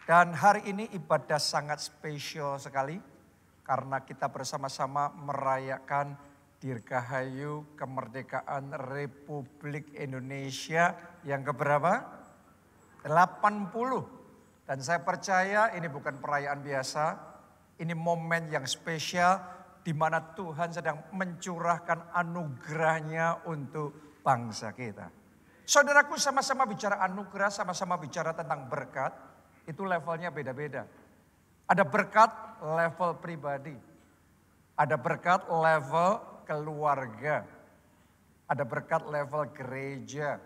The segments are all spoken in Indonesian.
Dan hari ini ibadah sangat spesial sekali karena kita bersama-sama merayakan Dirgahayu kemerdekaan Republik Indonesia yang keberapa? 80. Dan saya percaya ini bukan perayaan biasa, ini momen yang spesial di mana Tuhan sedang mencurahkan anugerahnya untuk bangsa kita. Saudaraku, sama-sama bicara anugerah, sama-sama bicara tentang berkat. Itu levelnya beda-beda. Ada berkat level pribadi. Ada berkat level keluarga. Ada berkat level gereja.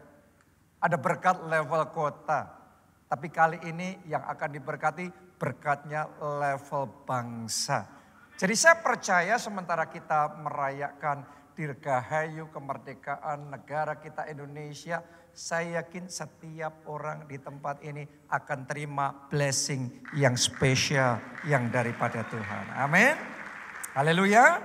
Ada berkat level kota. Tapi kali ini yang akan diberkati berkatnya level bangsa. Jadi saya percaya sementara kita merayakan Dirgahayu kemerdekaan negara kita Indonesia, saya yakin setiap orang di tempat ini akan terima blessing yang spesial yang daripada Tuhan. Amin. Haleluya.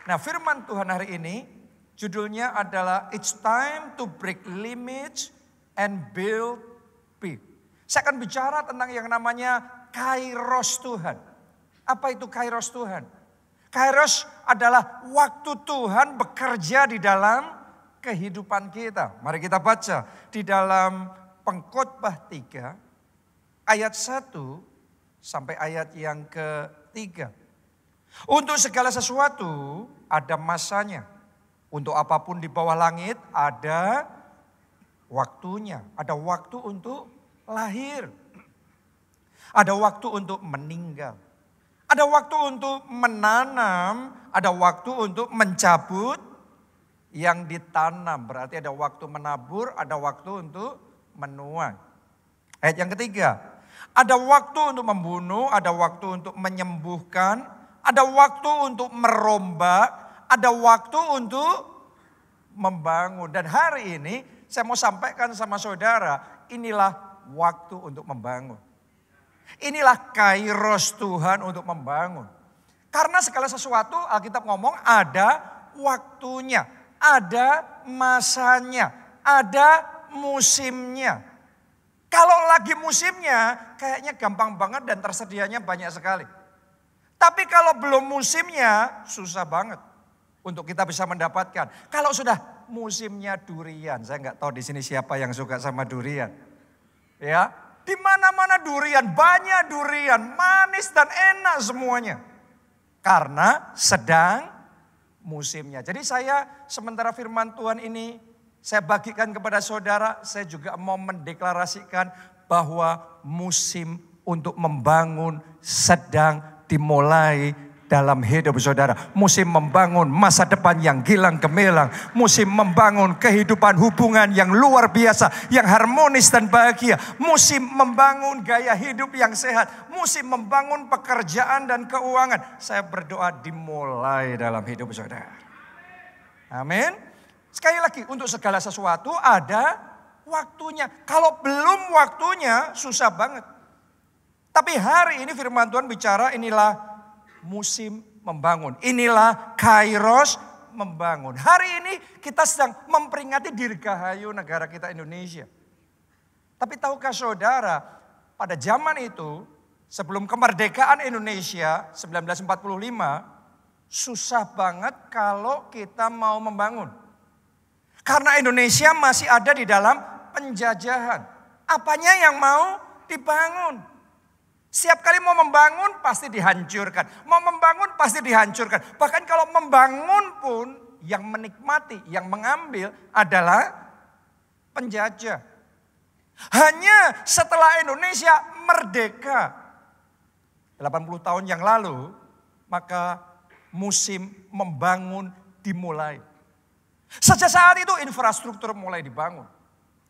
Nah, firman Tuhan hari ini judulnya adalah It's Time to Break Limits and Build Big. Saya akan bicara tentang yang namanya Kairos Tuhan. Apa itu Kairos Tuhan? Kairos adalah waktu Tuhan bekerja di dalam kehidupan kita. Mari kita baca di dalam Pengkhotbah 3 ayat 1 sampai ayat yang ke-3. Untuk segala sesuatu ada masanya. Untuk apapun di bawah langit ada waktunya. Ada waktu untuk lahir. Ada waktu untuk meninggal. Ada waktu untuk menanam, ada waktu untuk mencabut yang ditanam. Berarti ada waktu menabur, ada waktu untuk menuai. Ayat yang ketiga, ada waktu untuk membunuh, ada waktu untuk menyembuhkan, ada waktu untuk merombak, ada waktu untuk membangun. Dan hari ini saya mau sampaikan sama saudara, inilah waktu untuk membangun. Inilah Kairos Tuhan untuk membangun. Karena segala sesuatu Alkitab ngomong ada waktunya, ada masanya, ada musimnya. Kalau lagi musimnya kayaknya gampang banget dan tersedianya banyak sekali. Tapi kalau belum musimnya susah banget untuk kita bisa mendapatkan. Kalau sudah musimnya durian, saya nggak tahu di sini siapa yang suka sama durian. Ya. Di mana-mana durian, banyak durian, manis dan enak semuanya. Karena sedang musimnya. Jadi saya sementara firman Tuhan ini saya bagikan kepada saudara, saya juga mau mendeklarasikan bahwa musim untuk membangun sedang dimulai dalam hidup saudara. Musim membangun masa depan yang gilang gemilang. Musim membangun kehidupan hubungan yang luar biasa, yang harmonis dan bahagia. Musim membangun gaya hidup yang sehat. Musim membangun pekerjaan dan keuangan. Saya berdoa dimulai dalam hidup saudara. Amin. Sekali lagi, untuk segala sesuatu ada waktunya. Kalau belum waktunya susah banget. Tapi hari ini firman Tuhan bicara inilah musim membangun. Inilah Kairos membangun. Hari ini kita sedang memperingati Dirgahayu negara kita Indonesia. Tapi tahukah saudara, pada zaman itu sebelum kemerdekaan Indonesia 1945, susah banget kalau kita mau membangun. Karena Indonesia masih ada di dalam penjajahan. Apanya yang mau dibangun? Setiap kali mau membangun pasti dihancurkan. Mau membangun pasti dihancurkan. Bahkan kalau membangun pun yang menikmati, yang mengambil adalah penjajah. Hanya setelah Indonesia merdeka 80 tahun yang lalu, maka musim membangun dimulai. Sejak saat itu infrastruktur mulai dibangun.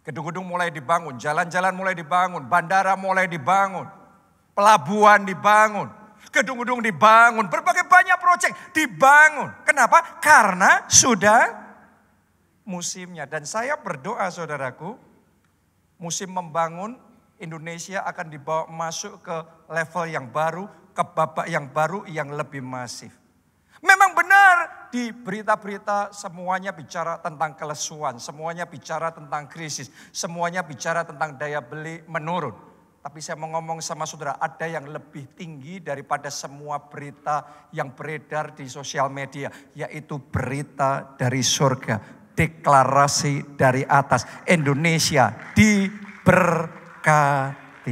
Gedung-gedung mulai dibangun, jalan-jalan mulai dibangun, bandara mulai dibangun. Pelabuhan dibangun, gedung-gedung dibangun, berbagai banyak proyek dibangun. Kenapa? Karena sudah musimnya. Dan saya berdoa saudaraku, musim membangun Indonesia akan dibawa masuk ke level yang baru, ke babak yang baru yang lebih masif. Memang benar di berita-berita semuanya bicara tentang kelesuan, semuanya bicara tentang krisis, semuanya bicara tentang daya beli menurun. Tapi saya mau ngomong sama saudara, ada yang lebih tinggi daripada semua berita yang beredar di sosial media. Yaitu berita dari surga, deklarasi dari atas. Indonesia diberkati.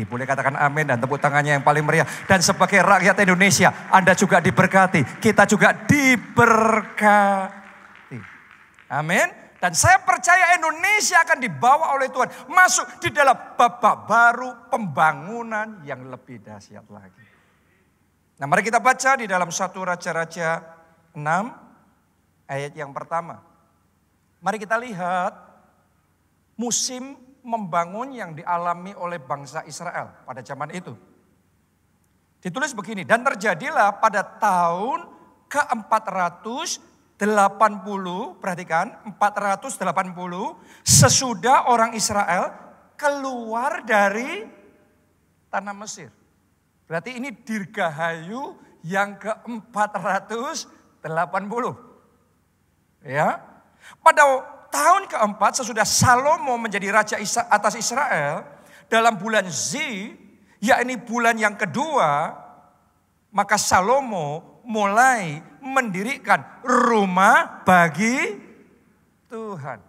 Boleh katakan amin dan tepuk tangannya yang paling meriah. Dan sebagai rakyat Indonesia, Anda juga diberkati. Kita juga diberkati. Amin. Dan saya percaya Indonesia akan dibawa oleh Tuhan masuk di dalam babak baru pembangunan yang lebih dahsyat lagi. Nah, mari kita baca di dalam 1 Raja-Raja 6 ayat yang pertama. Mari kita lihat musim membangun yang dialami oleh bangsa Israel pada zaman itu. Ditulis begini, dan terjadilah pada tahun ke-480, perhatikan, 480 sesudah orang Israel keluar dari tanah Mesir. Berarti ini dirgahayu yang ke-480. Ya. Pada tahun keempat sesudah Salomo menjadi raja atas Israel, dalam bulan Zi, yakni bulan yang kedua, maka Salomo mulai mendirikan rumah bagi Tuhan.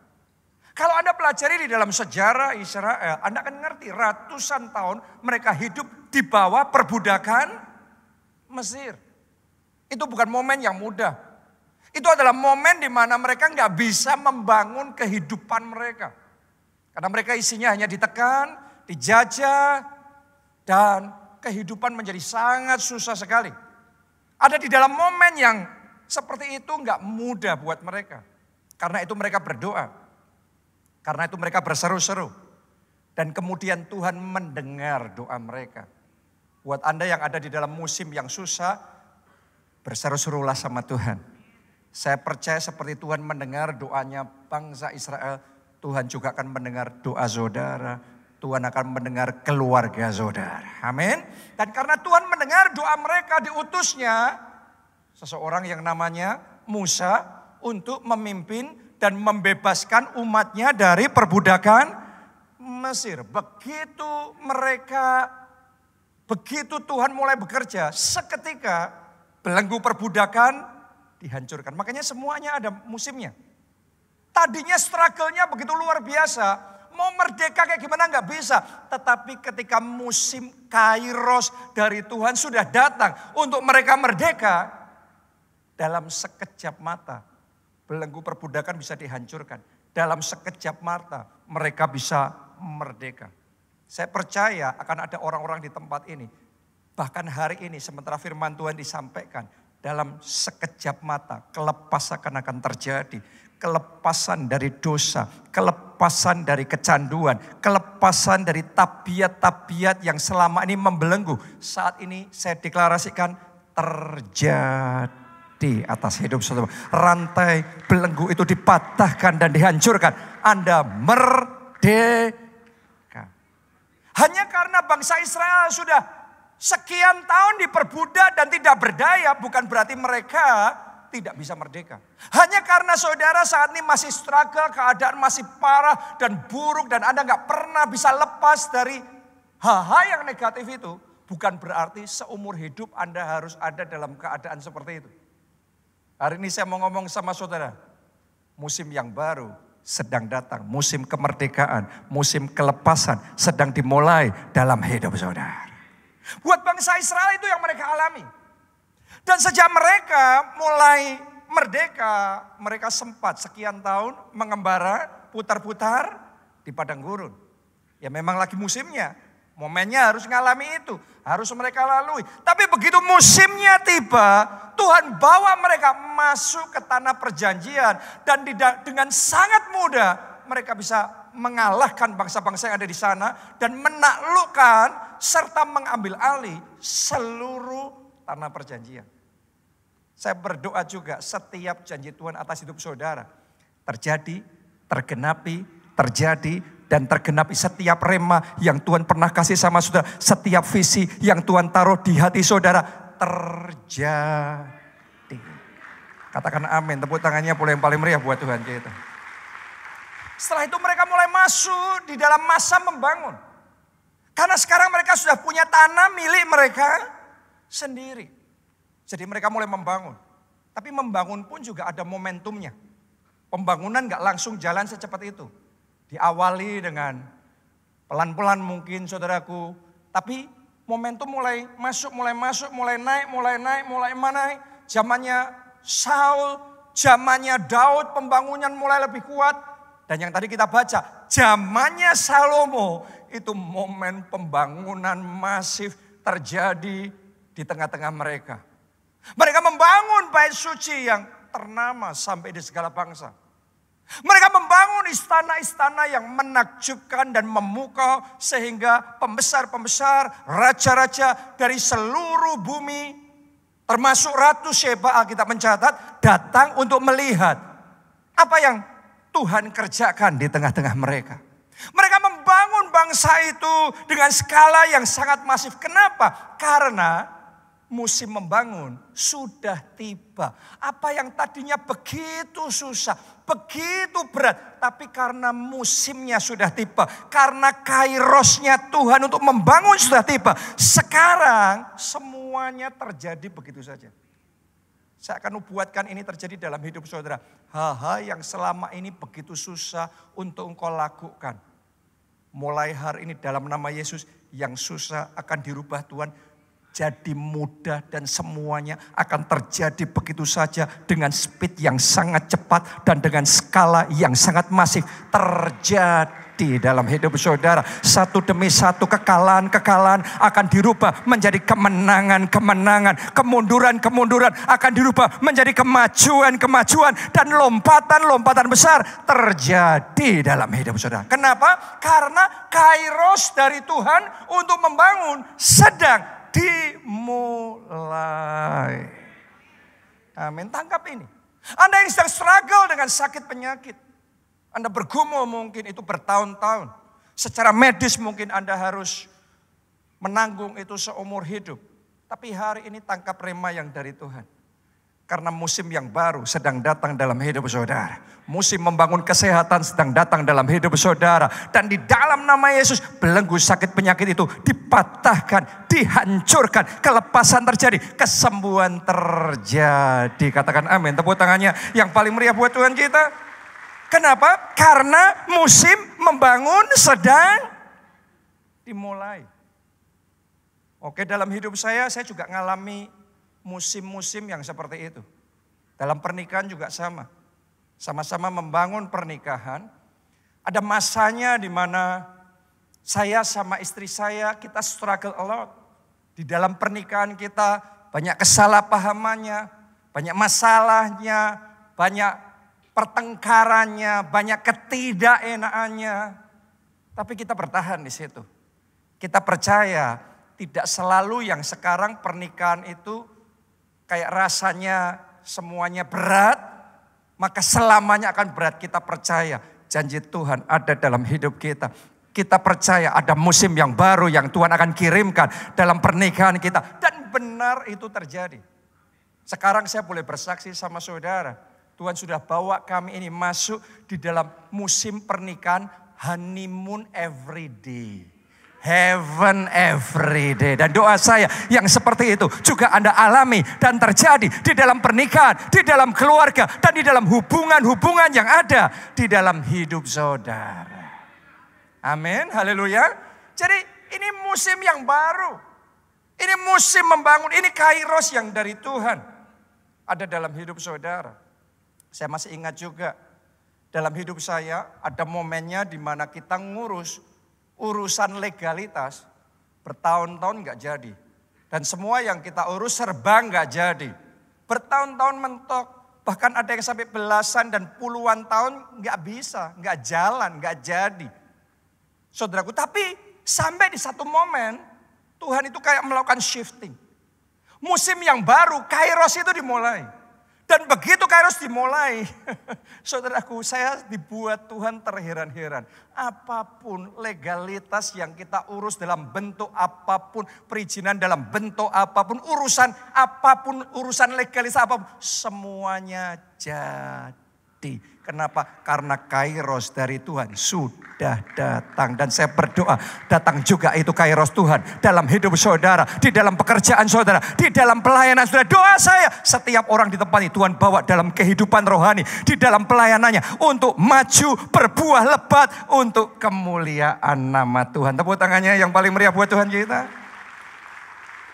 Kalau Anda pelajari di dalam sejarah Israel, Anda akan ngerti ratusan tahun mereka hidup di bawah perbudakan Mesir. Itu bukan momen yang mudah. Itu adalah momen di mana mereka nggak bisa membangun kehidupan mereka. Karena mereka isinya hanya ditekan, dijajah, dan kehidupan menjadi sangat susah sekali. Ada di dalam momen yang seperti itu nggak mudah buat mereka. Karena itu mereka berdoa. Karena itu mereka berseru-seru. Dan kemudian Tuhan mendengar doa mereka. Buat Anda yang ada di dalam musim yang susah, berseru-serulah sama Tuhan. Saya percaya seperti Tuhan mendengar doanya bangsa Israel, Tuhan juga akan mendengar doa saudara. Tuhan akan mendengar keluarga saudara. Amin. Dan karena Tuhan mendengar doa mereka, diutusnya seseorang yang namanya Musa untuk memimpin dan membebaskan umatnya dari perbudakan Mesir. Begitu Tuhan mulai bekerja, seketika belenggu perbudakan dihancurkan. Makanya semuanya ada musimnya. Tadinya struggle-nya begitu luar biasa. Mau merdeka kayak gimana nggak bisa. Tetapi ketika musim kairos dari Tuhan sudah datang untuk mereka merdeka. Dalam sekejap mata belenggu perbudakan bisa dihancurkan. Dalam sekejap mata mereka bisa merdeka. Saya percaya akan ada orang-orang di tempat ini. Bahkan hari ini sementara firman Tuhan disampaikan. Dalam sekejap mata kelepasan akan terjadi. Kelepasan dari dosa, kelepasan dari kecanduan, kelepasan dari tabiat-tabiat yang selama ini membelenggu. Saat ini saya deklarasikan terjadi atas hidup saudara. Rantai belenggu itu dipatahkan dan dihancurkan. Anda merdeka. Hanya karena bangsa Israel sudah sekian tahun diperbudak dan tidak berdaya, bukan berarti mereka tidak bisa merdeka. Hanya karena saudara saat ini masih struggle, keadaan masih parah dan buruk dan Anda nggak pernah bisa lepas dari hal-hal yang negatif itu, bukan berarti seumur hidup Anda harus ada dalam keadaan seperti itu. Hari ini saya mau ngomong sama saudara, musim yang baru sedang datang, musim kemerdekaan, musim kelepasan sedang dimulai dalam hidup saudara. Buat bangsa Israel itu yang mereka alami. Dan sejak mereka mulai merdeka, mereka sempat sekian tahun mengembara, putar-putar di padang gurun. Ya memang lagi musimnya, momennya harus ngalami itu, harus mereka lalui. Tapi begitu musimnya tiba, Tuhan bawa mereka masuk ke tanah perjanjian. Dan dengan sangat mudah mereka bisa mengalahkan bangsa-bangsa yang ada di sana. Dan menaklukkan serta mengambil alih seluruh tanah perjanjian. Saya berdoa juga setiap janji Tuhan atas hidup saudara terjadi, tergenapi, terjadi dan tergenapi setiap rema yang Tuhan pernah kasih sama saudara, setiap visi yang Tuhan taruh di hati saudara terjadi. Katakan amin, tepuk tangannya boleh yang paling meriah buat Tuhan kita. Setelah itu mereka mulai masuk di dalam masa membangun. Karena sekarang mereka sudah punya tanah milik mereka sendiri. Jadi mereka mulai membangun. Tapi membangun pun juga ada momentumnya. Pembangunan gak langsung jalan secepat itu. Diawali dengan pelan-pelan mungkin saudaraku. Tapi momentum mulai masuk, mulai naik. Zamannya Saul, zamannya Daud, pembangunan mulai lebih kuat. Dan yang tadi kita baca, zamannya Salomo, itu momen pembangunan masif terjadi di tengah-tengah mereka. Mereka membangun bait suci yang ternama sampai di segala bangsa. Mereka membangun istana-istana yang menakjubkan dan memukau sehingga pembesar-pembesar, raja-raja dari seluruh bumi, termasuk Ratu Sheba, Alkitab mencatat, datang untuk melihat apa yang Tuhan kerjakan di tengah-tengah mereka. Mereka membangun bangsa itu dengan skala yang sangat masif. Kenapa? Karena musim membangun sudah tiba. Apa yang tadinya begitu susah, begitu berat. Tapi karena musimnya sudah tiba. Karena kairosnya Tuhan untuk membangun sudah tiba. Sekarang semuanya terjadi begitu saja. Saya akan buatkan ini terjadi dalam hidup saudara. Hal-hal yang selama ini begitu susah untuk engkau lakukan. Mulai hari ini dalam nama Yesus yang susah akan dirubah Tuhan jadi mudah dan semuanya akan terjadi begitu saja dengan speed yang sangat cepat dan dengan skala yang sangat masif terjadi dalam hidup saudara. Satu demi satu kekalahan-kekalahan akan dirubah menjadi kemenangan-kemenangan, kemunduran-kemunduran akan dirubah menjadi kemajuan-kemajuan dan lompatan-lompatan besar terjadi dalam hidup saudara. Kenapa? Karena kairos dari Tuhan untuk membangun sedang dimulai. Amin. Tangkap ini. Anda yang sedang struggle dengan sakit penyakit. Anda bergumul mungkin itu bertahun-tahun. Secara medis mungkin Anda harus menanggung itu seumur hidup. Tapi hari ini tangkap rema yang dari Tuhan. Karena musim yang baru sedang datang dalam hidup saudara. Musim membangun kesehatan sedang datang dalam hidup saudara. Dan di dalam nama Yesus belenggu sakit penyakit itu dipatahkan, dihancurkan. Kelepasan terjadi, kesembuhan terjadi. Katakan amin, tepuk tangannya yang paling meriah buat Tuhan kita. Kenapa? Karena musim membangun sedang dimulai. Oke, dalam hidup saya juga ngalami musim-musim yang seperti itu. Dalam pernikahan juga sama. Sama-sama membangun pernikahan. Ada masanya di mana saya sama istri saya kita struggle a lot. Di dalam pernikahan kita banyak kesalahpahamannya, banyak masalahnya, banyak pertengkarannya, banyak ketidakenaannya. Tapi kita bertahan di situ. Kita percaya tidak selalu yang sekarang pernikahan itu kayak rasanya semuanya berat, maka selamanya akan berat. Kita percaya janji Tuhan ada dalam hidup kita. Kita percaya ada musim yang baru yang Tuhan akan kirimkan dalam pernikahan kita. Dan benar itu terjadi. Sekarang saya boleh bersaksi sama saudara. Tuhan sudah bawa kami ini masuk di dalam musim pernikahan honeymoon every day. Heaven every day. Dan doa saya yang seperti itu juga Anda alami dan terjadi di dalam pernikahan, di dalam keluarga, dan di dalam hubungan-hubungan yang ada di dalam hidup saudara. Amin, haleluya. Jadi ini musim yang baru. Ini musim membangun, ini kairos yang dari Tuhan. Ada dalam hidup saudara. Saya masih ingat juga dalam hidup saya ada momennya di mana kita ngurus urusan legalitas bertahun-tahun nggak jadi. Dan semua yang kita urus serba nggak jadi. Bertahun-tahun mentok, bahkan ada yang sampai belasan dan puluhan tahun nggak bisa, nggak jalan, nggak jadi. Saudaraku, tapi sampai di satu momen Tuhan itu kayak melakukan shifting. Musim yang baru, kairos itu dimulai. Dan begitu kairos dimulai, saudaraku, saya dibuat Tuhan terheran-heran. Apapun legalitas yang kita urus dalam bentuk apapun, perizinan dalam bentuk apapun, urusan apapun, urusan legalitas apapun, semuanya jadi. Kenapa? Karena kairos dari Tuhan sudah datang. Dan saya berdoa datang juga itu kairos Tuhan dalam hidup saudara, di dalam pekerjaan saudara, di dalam pelayanan saudara. Doa saya setiap orang di tempat ini Tuhan bawa dalam kehidupan rohani, di dalam pelayanannya untuk maju berbuah lebat untuk kemuliaan nama Tuhan. Tepuk tangannya yang paling meriah buat Tuhan kita.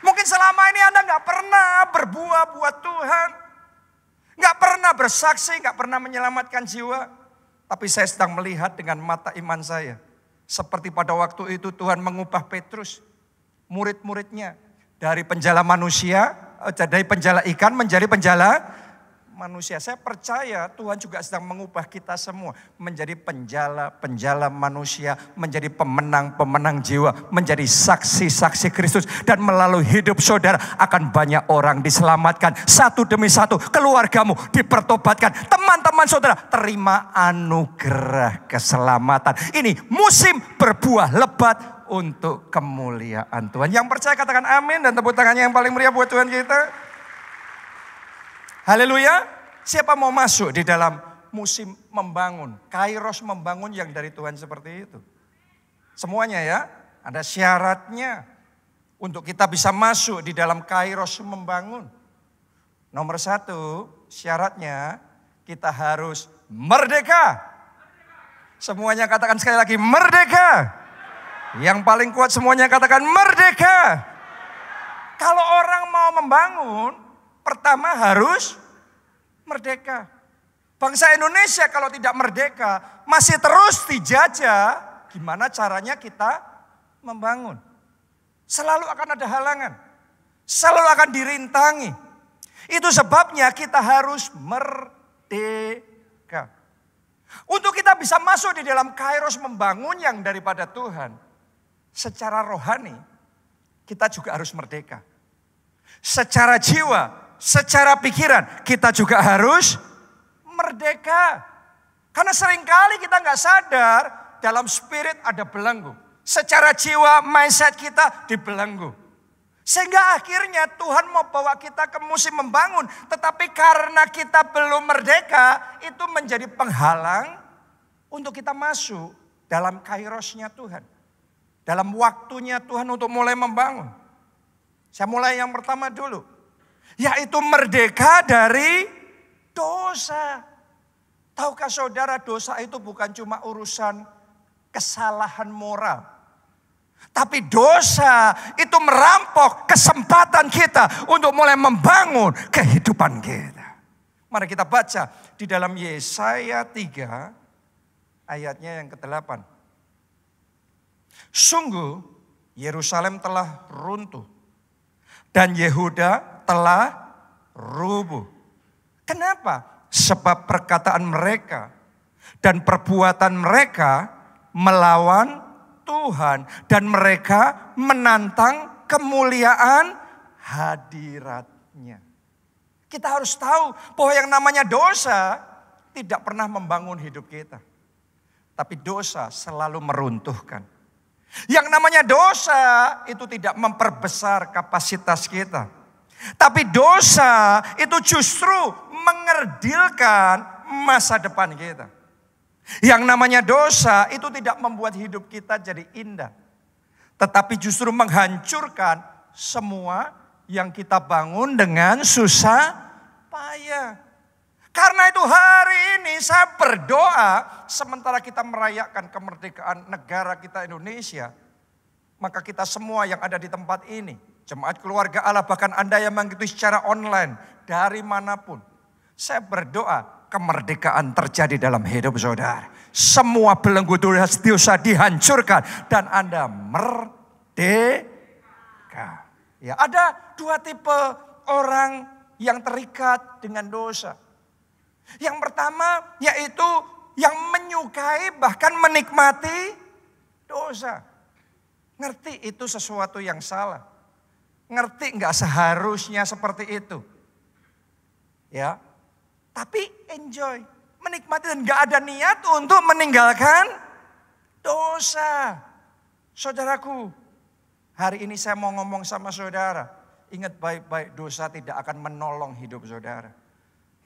Mungkin selama ini Anda gak pernah berbuah buat Tuhan. Gak pernah bersaksi, gak pernah menyelamatkan jiwa. Tapi saya sedang melihat dengan mata iman saya. Seperti pada waktu itu Tuhan mengubah Petrus, murid-muridnya. Dari penjala manusia, dari penjala ikan menjadi penjala manusia. Saya percaya Tuhan juga sedang mengubah kita semua. Menjadi penjala manusia, menjadi pemenang jiwa, menjadi saksi-saksi Kristus. Dan melalui hidup saudara akan banyak orang diselamatkan. Satu demi satu keluargamu dipertobatkan. Teman-teman saudara terima anugerah keselamatan. Ini musim berbuah lebat untuk kemuliaan Tuhan. Yang percaya katakan amin dan tepuk tangannya yang paling meriah buat Tuhan kita. Haleluya. Siapa mau masuk di dalam musim membangun, kairos membangun yang dari Tuhan seperti itu? Semuanya ya, ada syaratnya untuk kita bisa masuk di dalam kairos membangun. Nomor satu, syaratnya kita harus merdeka. Semuanya katakan sekali lagi, merdeka. Yang paling kuat semuanya katakan merdeka. Kalau orang mau membangun, pertama harus merdeka. Bangsa Indonesia kalau tidak merdeka masih terus dijajah. Gimana caranya kita membangun? Selalu akan ada halangan. Selalu akan dirintangi. Itu sebabnya kita harus merdeka. Untuk kita bisa masuk di dalam kairos membangun yang daripada Tuhan. Secara rohani kita juga harus merdeka. Secara jiwa, secara pikiran kita juga harus merdeka. Karena seringkali kita nggak sadar dalam spirit ada belenggu. Secara jiwa mindset kita dibelenggu. Sehingga akhirnya Tuhan mau bawa kita ke musim membangun. Tetapi karena kita belum merdeka itu menjadi penghalang untuk kita masuk dalam kairosnya Tuhan. Dalam waktunya Tuhan untuk mulai membangun. Saya mulai yang pertama dulu. Yaitu merdeka dari dosa. Tahukah saudara dosa itu bukan cuma urusan kesalahan moral. Tapi dosa itu merampok kesempatan kita untuk mulai membangun kehidupan kita. Mari kita baca di dalam Yesaya 3 ayatnya yang ke-8. Sungguh Yerusalem telah runtuh dan Yehuda telah rubuh. Kenapa? Sebab perkataan mereka dan perbuatan mereka melawan Tuhan. Dan mereka menantang kemuliaan hadiratnya. Kita harus tahu bahwa yang namanya dosa tidak pernah membangun hidup kita. Tapi dosa selalu meruntuhkan. Yang namanya dosa itu tidak memperbesar kapasitas kita. Tapi dosa itu justru mengerdilkan masa depan kita. Yang namanya dosa itu tidak membuat hidup kita jadi indah. Tetapi justru menghancurkan semua yang kita bangun dengan susah payah. Karena itu hari ini saya berdoa sementara kita merayakan kemerdekaan negara kita Indonesia. Maka kita semua yang ada di tempat ini, jemaat keluarga Allah, bahkan Anda yang mengikuti secara online dari manapun. Saya berdoa kemerdekaan terjadi dalam hidup saudara. Semua belenggu dosa dihancurkan dan Anda merdeka. Ya, ada dua tipe orang yang terikat dengan dosa. Yang pertama yaitu yang menyukai bahkan menikmati dosa. Ngerti itu sesuatu yang salah. Ngerti nggak seharusnya seperti itu. Ya, tapi enjoy, menikmati dan nggak ada niat untuk meninggalkan dosa. Saudaraku, hari ini saya mau ngomong sama saudara. Ingat baik-baik, dosa tidak akan menolong hidup saudara.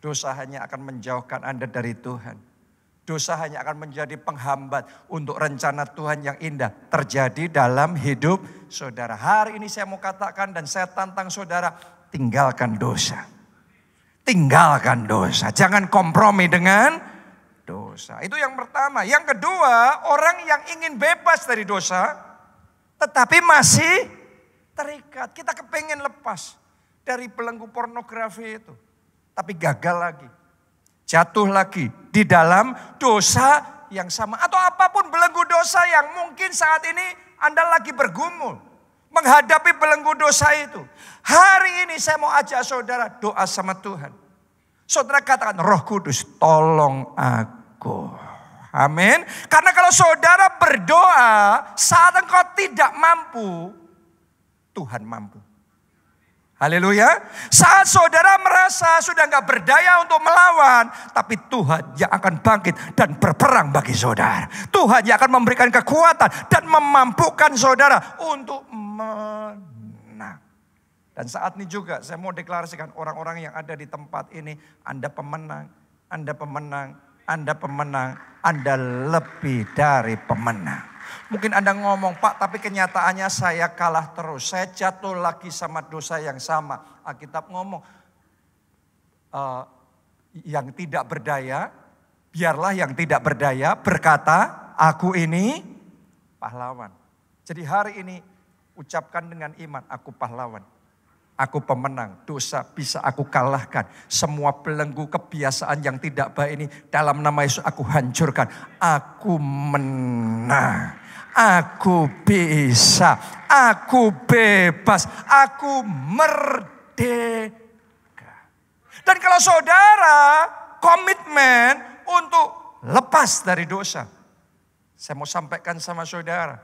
Dosa hanya akan menjauhkan Anda dari Tuhan. Dosa hanya akan menjadi penghambat untuk rencana Tuhan yang indah terjadi dalam hidup saudara. Hari ini saya mau katakan dan saya tantang saudara, tinggalkan dosa. Tinggalkan dosa, jangan kompromi dengan dosa. Itu yang pertama. Yang kedua, orang yang ingin bebas dari dosa, tetapi masih terikat. Kita kepengen lepas dari belenggu pornografi itu. Tapi gagal lagi. Jatuh lagi di dalam dosa yang sama. Atau apapun belenggu dosa yang mungkin saat ini Anda lagi bergumul. Menghadapi belenggu dosa itu. Hari ini saya mau ajak saudara doa sama Tuhan. Saudara katakan, Roh Kudus tolong aku. Amin. Karena kalau saudara berdoa saat engkau tidak mampu, Tuhan mampu. Haleluya. Saat saudara merasa sudah gak berdaya untuk melawan, tapi Tuhan yang akan bangkit dan berperang bagi saudara. Tuhan yang akan memberikan kekuatan dan memampukan saudara untuk menang. Dan saat ini juga saya mau deklarasikan orang-orang yang ada di tempat ini, Anda pemenang, Anda pemenang, Anda pemenang, Anda lebih dari pemenang. Mungkin Anda ngomong, Pak, tapi kenyataannya saya kalah terus. Saya jatuh lagi sama dosa yang sama. Alkitab ngomong, yang tidak berdaya, biarlah yang tidak berdaya berkata, aku ini pahlawan. Jadi hari ini ucapkan dengan iman, aku pahlawan. Aku pemenang, dosa bisa aku kalahkan. Semua belenggu kebiasaan yang tidak baik ini dalam nama Yesus aku hancurkan. Aku menang. Aku bisa, aku bebas, aku merdeka. Dan kalau saudara komitmen untuk lepas dari dosa, saya mau sampaikan sama saudara,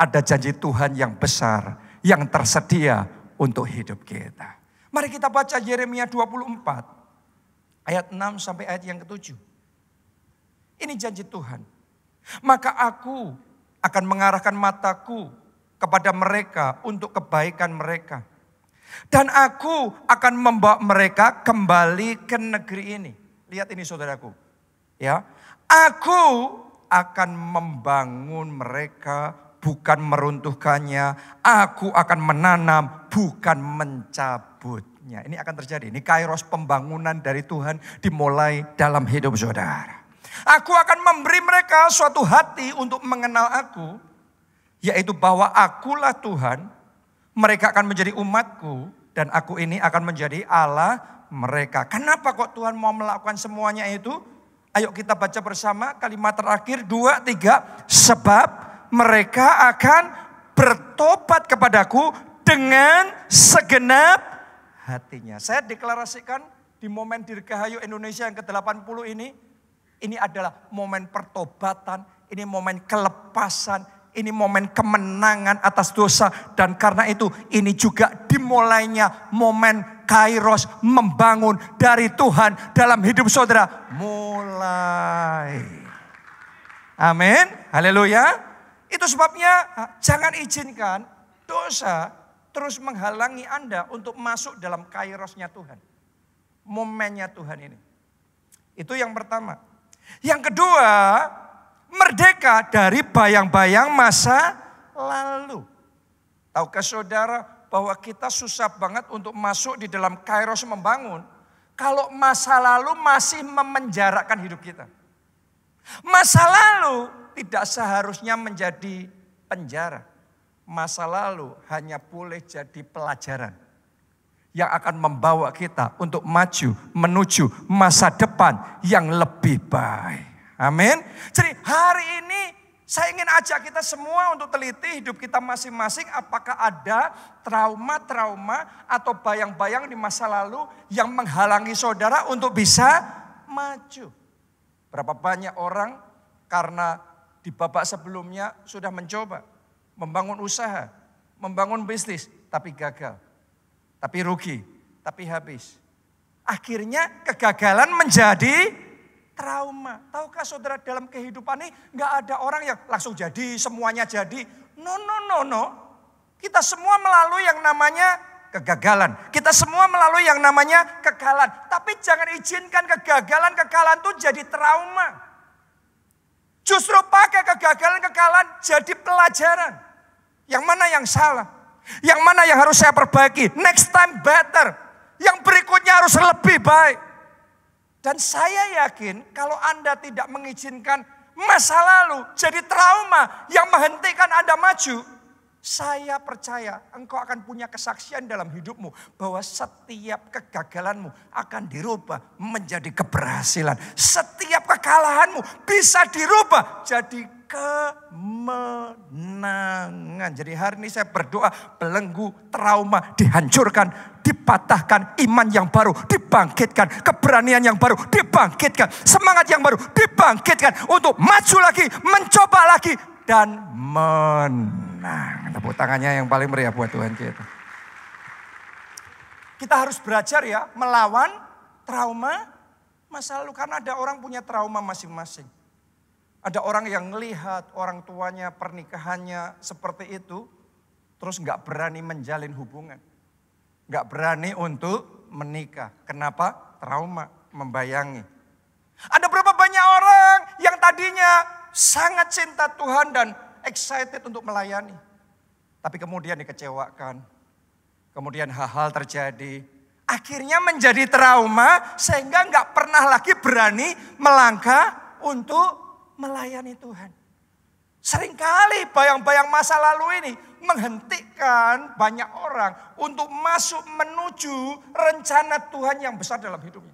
ada janji Tuhan yang besar, yang tersedia untuk hidup kita. Mari kita baca Yeremia 24, ayat 6 sampai ayat yang ke-7. Ini janji Tuhan. Maka aku akan mengarahkan mataku kepada mereka untuk kebaikan mereka. Dan aku akan membawa mereka kembali ke negeri ini. Lihat ini saudaraku. Ya, aku akan membangun mereka, bukan meruntuhkannya. Aku akan menanam, bukan mencabutnya. Ini akan terjadi. Ini kairos pembangunan dari Tuhan dimulai dalam hidup saudara. Aku akan memberi mereka suatu hati untuk mengenal aku. Yaitu bahwa akulah Tuhan. Mereka akan menjadi umatku. Dan aku ini akan menjadi Allah mereka. Kenapa kok Tuhan mau melakukan semuanya itu? Ayo kita baca bersama kalimat terakhir 2, 3. Sebab mereka akan bertobat kepadaku dengan segenap hatinya. Saya deklarasikan di momen Dirgahayu Indonesia yang ke-80 ini adalah momen pertobatan, ini momen kelepasan, ini momen kemenangan atas dosa. Dan karena itu ini juga dimulainya momen kairos membangun dari Tuhan dalam hidup saudara. Mulai. Amin. Haleluya. Itu sebabnya jangan izinkan dosa terus menghalangi Anda untuk masuk dalam kairosnya Tuhan. Momennya Tuhan ini. Itu yang pertama. Yang kedua, merdeka dari bayang-bayang masa lalu. Tahukah saudara bahwa kita susah banget untuk masuk di dalam kairos membangun kalau masa lalu masih memenjarakan hidup kita. Masa lalu tidak seharusnya menjadi penjara. Masa lalu hanya boleh jadi pelajaran yang akan membawa kita untuk maju menuju masa depan yang lebih baik. Amin. Jadi hari ini saya ingin ajak kita semua untuk teliti hidup kita masing-masing. Apakah ada trauma-trauma atau bayang-bayang di masa lalu yang menghalangi saudara untuk bisa maju. Berapa banyak orang karena di babak sebelumnya sudah mencoba membangun usaha, membangun bisnis, tapi gagal. Tapi rugi, tapi habis. Akhirnya kegagalan menjadi trauma. Tahukah saudara dalam kehidupan ini gak ada orang yang langsung jadi, semuanya jadi. No. Kita semua melalui yang namanya kegagalan. Kita semua melalui yang namanya kegagalan. Tapi jangan izinkan kegagalan-kegagalan itu jadi trauma. Justru pakai kegagalan-kegagalan jadi pelajaran. Yang mana yang salah? Yang mana yang harus saya perbaiki? Next time better. Yang berikutnya harus lebih baik. Dan saya yakin kalau Anda tidak mengizinkan masa lalu jadi trauma yang menghentikan Anda maju, saya percaya engkau akan punya kesaksian dalam hidupmu bahwa setiap kegagalanmu akan dirubah menjadi keberhasilan. Setiap kekalahanmu bisa dirubah jadi kemenangan. Jadi hari ini saya berdoa belenggu trauma dihancurkan, dipatahkan, iman yang baru dibangkitkan, keberanian yang baru dibangkitkan, semangat yang baru dibangkitkan untuk maju lagi, mencoba lagi dan menang. Tepuk tangannya yang paling meriah buat Tuhan kita. Kita harus belajar ya melawan trauma masa lalu karena ada orang punya trauma masing-masing. Ada orang yang melihat orang tuanya pernikahannya seperti itu, terus gak berani menjalin hubungan. Gak berani untuk menikah. Kenapa? Trauma membayangi. Ada berapa banyak orang yang tadinya sangat cinta Tuhan dan excited untuk melayani. Tapi kemudian dikecewakan. Kemudian hal-hal terjadi. Akhirnya menjadi trauma sehingga gak pernah lagi berani melangkah untuk melayani Tuhan. Seringkali bayang-bayang masa lalu ini menghentikan banyak orang untuk masuk menuju rencana Tuhan yang besar dalam hidupnya.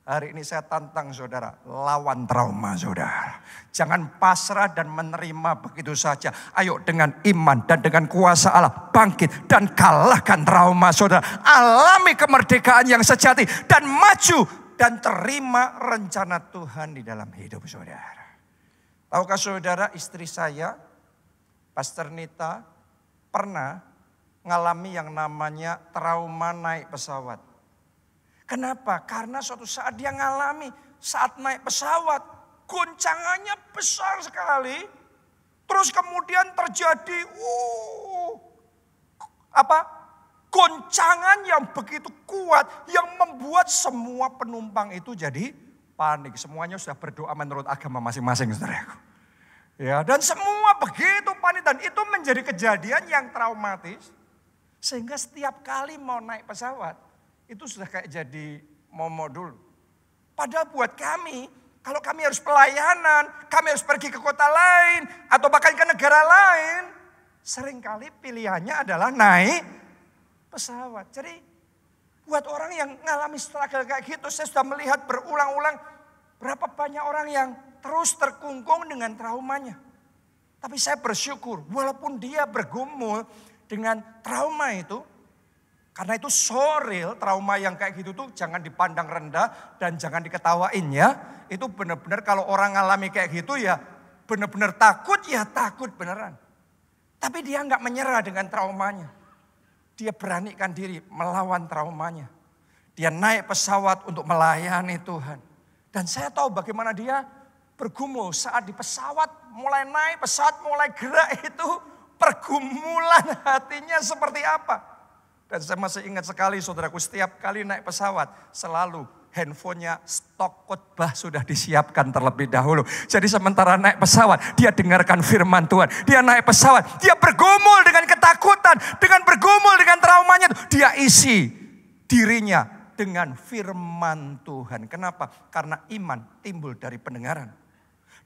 Hari ini saya tantang saudara, lawan trauma saudara. Jangan pasrah dan menerima begitu saja. Ayo dengan iman dan dengan kuasa Allah bangkit dan kalahkan trauma saudara. Alami kemerdekaan yang sejati dan maju dan terima rencana Tuhan di dalam hidup saudara. Tahukah saudara, istri saya, Pastor Nita, pernah mengalami yang namanya trauma naik pesawat. Kenapa? Karena suatu saat dia mengalami saat naik pesawat, goncangannya besar sekali. Terus kemudian terjadi goncangan yang begitu kuat yang membuat semua penumpang itu jadi panik. Semuanya sudah berdoa menurut agama masing-masing saudaraku. Ya, dan semua begitu panik dan itu menjadi kejadian yang traumatis. Sehingga setiap kali mau naik pesawat itu sudah kayak jadi momok dulu. Padahal buat kami, kalau kami harus pelayanan, kami harus pergi ke kota lain atau bahkan ke negara lain, seringkali pilihannya adalah naik pesawat. Jadi buat orang yang mengalami struggle kayak gitu, saya sudah melihat berulang-ulang berapa banyak orang yang terus terkungkung dengan traumanya. Tapi saya bersyukur walaupun dia bergumul dengan trauma itu, karena itu so real, trauma yang kayak gitu tuh jangan dipandang rendah dan jangan diketawain ya. Itu benar-benar kalau orang ngalami kayak gitu ya benar-benar takut ya takut beneran. Tapi dia nggak menyerah dengan traumanya. Dia beranikan diri melawan traumanya. Dia naik pesawat untuk melayani Tuhan. Dan saya tahu bagaimana dia bergumul saat di pesawat mulai naik, pesawat mulai gerak itu pergumulan hatinya seperti apa. Dan saya masih ingat sekali saudaraku, setiap kali naik pesawat selalu handphonenya stok khotbah sudah disiapkan terlebih dahulu. Jadi sementara naik pesawat dia dengarkan firman Tuhan. Dia naik pesawat, dia bergumul dengan ketakutan, dengan bergumul dengan traumanya. Dia isi dirinya dengan firman Tuhan. Kenapa? Karena iman timbul dari pendengaran.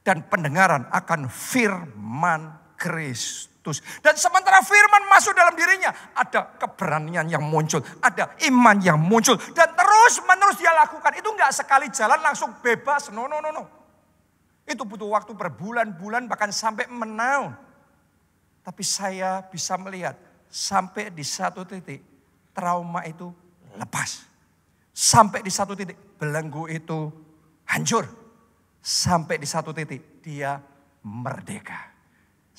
Dan pendengaran akan firman Kristus. Dan sementara firman masuk dalam dirinya, ada keberanian yang muncul, ada iman yang muncul. Dan terus menerus dia lakukan. Itu enggak sekali jalan langsung bebas. No. Itu butuh waktu berbulan-bulan bahkan sampai menahun. Tapi saya bisa melihat sampai di satu titik trauma itu lepas. Sampai di satu titik belenggu itu hancur. Sampai di satu titik dia merdeka.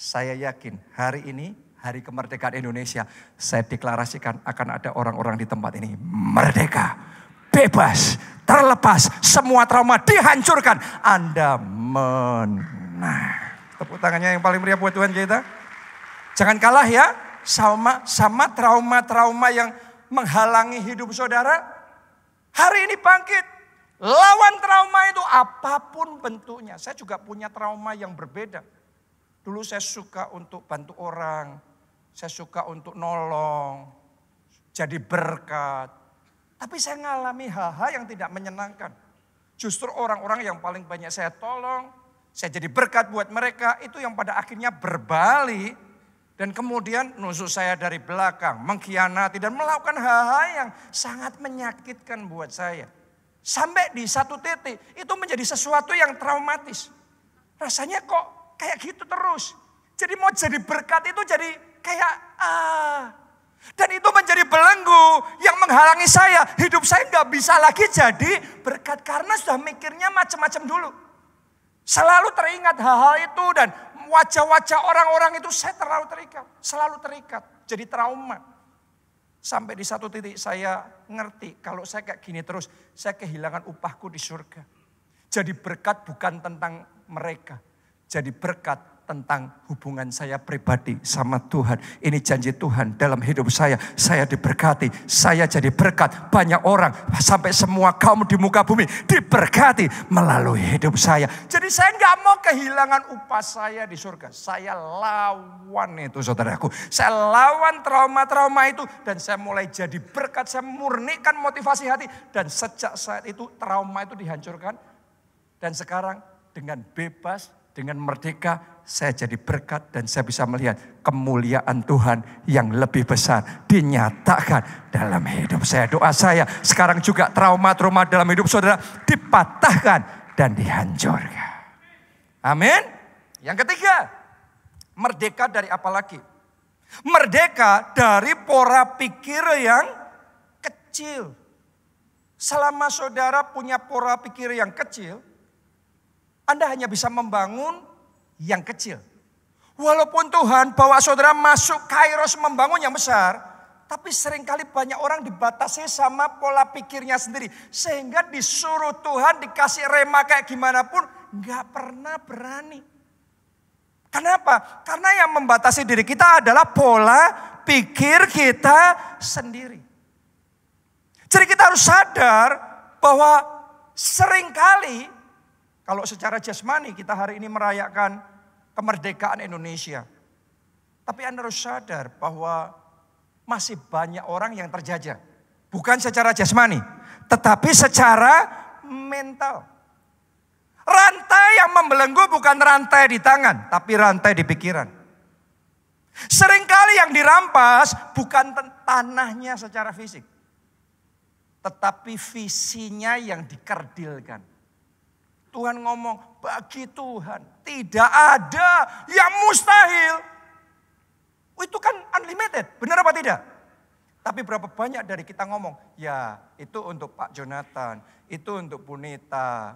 Saya yakin hari ini, hari kemerdekaan Indonesia, saya deklarasikan akan ada orang-orang di tempat ini merdeka, bebas, terlepas, semua trauma dihancurkan. Anda menang. Tepuk tangannya yang paling meriah buat Tuhan kita. Jangan kalah ya, sama trauma-trauma yang menghalangi hidup saudara. Hari ini bangkit. Lawan trauma itu apapun bentuknya. Saya juga punya trauma yang berbeda. Dulu saya suka untuk bantu orang. Saya suka untuk nolong. Jadi berkat. Tapi saya ngalami hal-hal yang tidak menyenangkan. Justru orang-orang yang paling banyak saya tolong. Saya jadi berkat buat mereka. Itu yang pada akhirnya berbalik. Dan kemudian nusuk saya dari belakang. Mengkhianati dan melakukan hal-hal yang sangat menyakitkan buat saya. Sampai di satu titik itu menjadi sesuatu yang traumatis. Rasanya kok kayak gitu terus. Jadi mau jadi berkat itu jadi kayak Dan itu menjadi belenggu yang menghalangi saya. Hidup saya nggak bisa lagi jadi berkat karena sudah mikirnya macam-macam dulu. Selalu teringat hal-hal itu dan wajah-wajah orang-orang itu saya terlalu terikat. Selalu terikat. Jadi trauma. Sampai di satu titik saya ngerti kalau saya kayak gini terus, saya kehilangan upahku di surga. Jadi berkat bukan tentang mereka. Jadi berkat tentang hubungan saya pribadi sama Tuhan. Ini janji Tuhan dalam hidup saya. Saya diberkati, saya jadi berkat. Banyak orang, sampai semua kaum di muka bumi diberkati melalui hidup saya. Jadi saya nggak mau kehilangan upah saya di surga. Saya lawan itu saudaraku. Saya lawan trauma-trauma itu. Dan saya mulai jadi berkat. Saya murnikan motivasi hati. Dan sejak saat itu trauma itu dihancurkan. Dan sekarang dengan bebas, dengan merdeka, saya jadi berkat dan saya bisa melihat kemuliaan Tuhan yang lebih besar dinyatakan dalam hidup saya. Doa saya sekarang juga trauma-trauma dalam hidup saudara dipatahkan dan dihancurkan. Amin. Yang ketiga, merdeka dari apa lagi? Merdeka dari pola pikir yang kecil. Selama saudara punya pola pikir yang kecil, Anda hanya bisa membangun yang kecil. Walaupun Tuhan bawa saudara masuk Kairos membangun yang besar, tapi seringkali banyak orang dibatasi sama pola pikirnya sendiri. Sehingga disuruh Tuhan dikasih rema kayak gimana pun gak pernah berani. Kenapa? Karena yang membatasi diri kita adalah pola pikir kita sendiri. Jadi kita harus sadar bahwa seringkali kalau secara jasmani kita hari ini merayakan kemerdekaan Indonesia. Tapi Anda harus sadar bahwa masih banyak orang yang terjajah. Bukan secara jasmani, tetapi secara mental. Rantai yang membelenggu bukan rantai di tangan, tapi rantai di pikiran. Seringkali yang dirampas bukan tanahnya secara fisik, tetapi visinya yang dikerdilkan. Tuhan ngomong, bagi Tuhan tidak ada yang mustahil. Itu kan unlimited, benar apa tidak? Tapi berapa banyak dari kita ngomong, ya itu untuk Pak Jonathan, itu untuk Punita.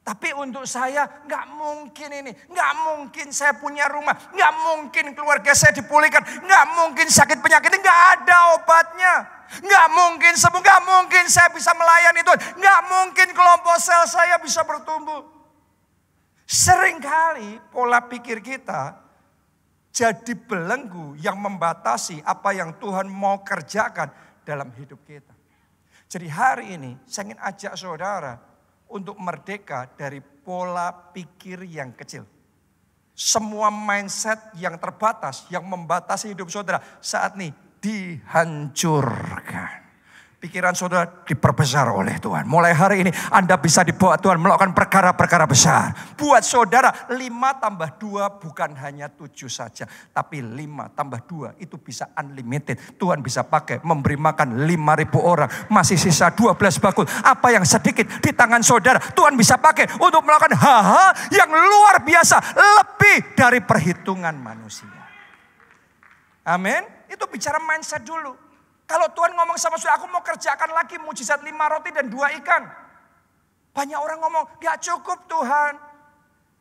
Tapi untuk saya gak mungkin ini, gak mungkin saya punya rumah, gak mungkin keluarga saya dipulihkan, gak mungkin sakit penyakit ini gak ada obatnya. Gak mungkin sembuh, gak mungkin saya bisa melayani Tuhan. Gak mungkin kelompok sel saya bisa bertumbuh. Seringkali pola pikir kita jadi belenggu yang membatasi apa yang Tuhan mau kerjakan dalam hidup kita. Jadi hari ini saya ingin ajak saudara untuk merdeka dari pola pikir yang kecil. Semua mindset yang terbatas, yang membatasi hidup saudara saat ini dihancurkan. Pikiran saudara diperbesar oleh Tuhan. Mulai hari ini Anda bisa dibawa Tuhan melakukan perkara-perkara besar. Buat saudara 5 tambah 2 bukan hanya 7 saja. Tapi 5 tambah 2 itu bisa unlimited. Tuhan bisa pakai memberi makan 5.000 orang. Masih sisa 12 bakul. Apa yang sedikit di tangan saudara Tuhan bisa pakai untuk melakukan hal-hal yang luar biasa. Lebih dari perhitungan manusia. Amin. Itu bicara mindset dulu. Kalau Tuhan ngomong sama saudara, aku mau kerjakan lagi mujizat 5 roti dan 2 ikan. Banyak orang ngomong, gak cukup Tuhan.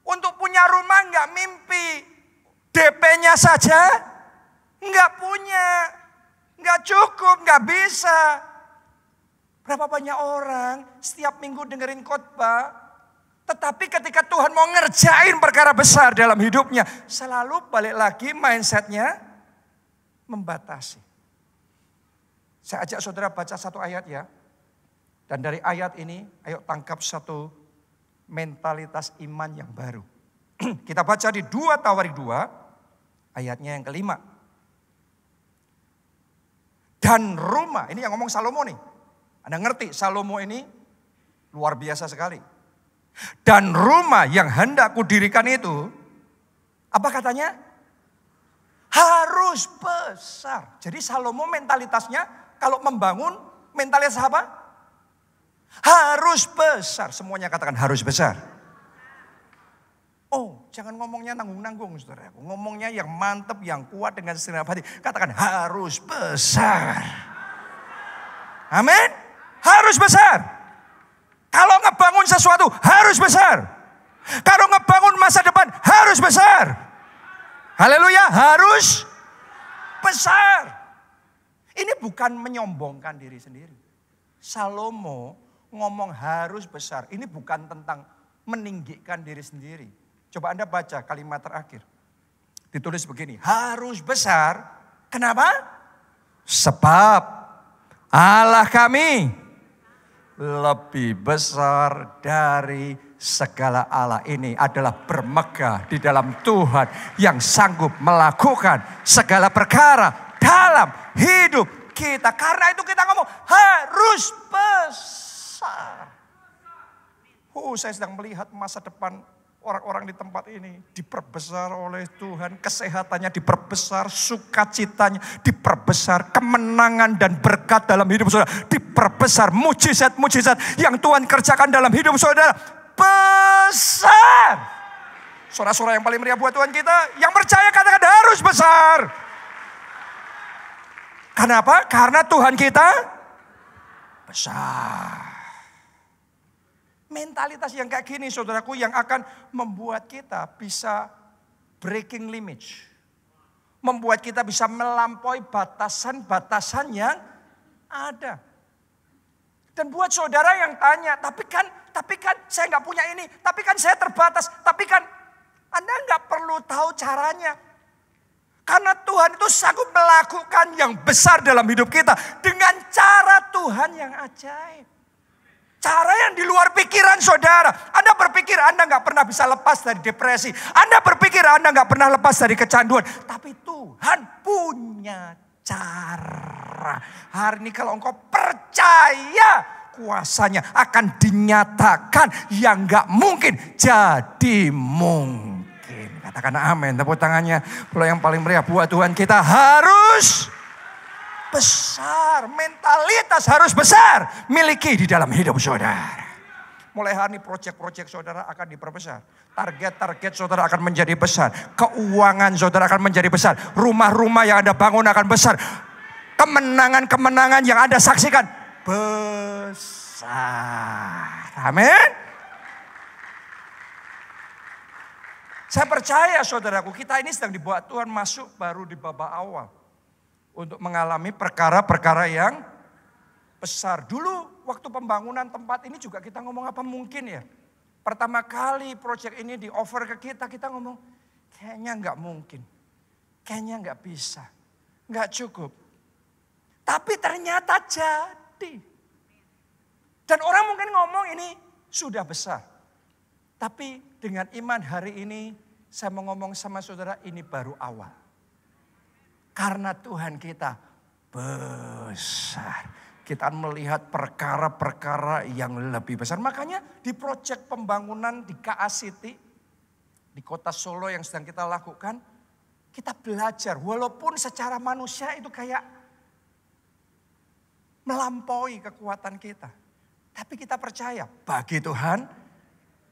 Untuk punya rumah gak mimpi. DP-nya saja gak punya. Gak cukup, gak bisa. Berapa banyak orang setiap minggu dengerin khotbah. Tetapi ketika Tuhan mau ngerjain perkara besar dalam hidupnya. Selalu balik lagi mindsetnya membatasi. Saya ajak saudara baca satu ayat ya. Dan dari ayat ini, ayo tangkap satu mentalitas iman yang baru. Kita baca di 2 Tawarik 2, ayatnya yang kelima. Dan rumah, ini yang ngomong Salomo nih. Anda ngerti Salomo ini luar biasa sekali. Dan rumah yang hendak kudirikan itu, apa katanya? Harus besar. Jadi Salomo mentalitasnya kalau membangun, mentalitas apa? Harus besar. Semuanya katakan harus besar. Oh, jangan ngomongnya nanggung-nanggung, saudara. Ngomongnya yang mantep, yang kuat dengan segenap hati. Katakan harus besar. Amin. Harus besar. Kalau ngebangun sesuatu harus besar. Kalau ngebangun masa depan harus besar. Haleluya, harus besar. Ini bukan menyombongkan diri sendiri. Salomo ngomong harus besar. Ini bukan tentang meninggikan diri sendiri. Coba Anda baca kalimat terakhir. Ditulis begini, harus besar. Kenapa? Sebab Allah kami lebih besar dari segala Allah. Ini adalah bermegah di dalam Tuhan yang sanggup melakukan segala perkara dalam hidup kita. Karena itu kita ngomong harus besar. Saya sedang melihat masa depan orang-orang di tempat ini diperbesar oleh Tuhan. Kesehatannya diperbesar, sukacitanya diperbesar, kemenangan dan berkat dalam hidup saudara diperbesar. Mujizat-mujizat yang Tuhan kerjakan dalam hidup saudara besar. Saudara-saudara yang paling meriah buat Tuhan kita, yang percaya katakan harus besar. Kenapa? Karena Tuhan kita besar. Mentalitas yang kayak gini saudaraku yang akan membuat kita bisa breaking limits. Membuat kita bisa melampaui batasan-batasan yang ada. Dan buat saudara yang tanya, tapi kan saya nggak punya ini, tapi kan saya terbatas, tapi kan Anda nggak perlu tahu caranya. Karena Tuhan itu sanggup melakukan yang besar dalam hidup kita dengan cara Tuhan yang ajaib. Cara yang di luar pikiran saudara. Anda berpikir Anda nggak pernah bisa lepas dari depresi. Anda berpikir Anda nggak pernah lepas dari kecanduan. Tapi Tuhan punya cara. Hari ini kalau engkau percaya, kuasanya akan dinyatakan yang nggak mungkin jadi mungkin. Katakan amin. Tepuk tangannya. Kalau yang paling meriah buat Tuhan kita harus besar, mentalitas harus besar miliki di dalam hidup saudara. Mulai hari ini proyek-proyek saudara akan diperbesar. Target-target saudara akan menjadi besar. Keuangan saudara akan menjadi besar. Rumah-rumah yang Anda bangun akan besar. Kemenangan-kemenangan yang Anda saksikan besar. Amin. Saya percaya saudaraku, kita ini sedang dibawa Tuhan masuk baru di babak awal. Untuk mengalami perkara-perkara yang besar. Dulu waktu pembangunan tempat ini juga kita ngomong apa mungkin ya. Pertama kali proyek ini di offer ke kita ngomong kayaknya nggak mungkin. Kayaknya nggak bisa. Nggak cukup. Tapi ternyata jadi. Dan orang mungkin ngomong ini sudah besar. Tapi dengan iman hari ini saya mau ngomong sama saudara ini baru awal. Karena Tuhan kita besar. Kita melihat perkara-perkara yang lebih besar. Makanya di proyek pembangunan di KA City, di kota Solo yang sedang kita lakukan, kita belajar. Walaupun secara manusia itu kayak melampaui kekuatan kita. Tapi kita percaya bagi Tuhan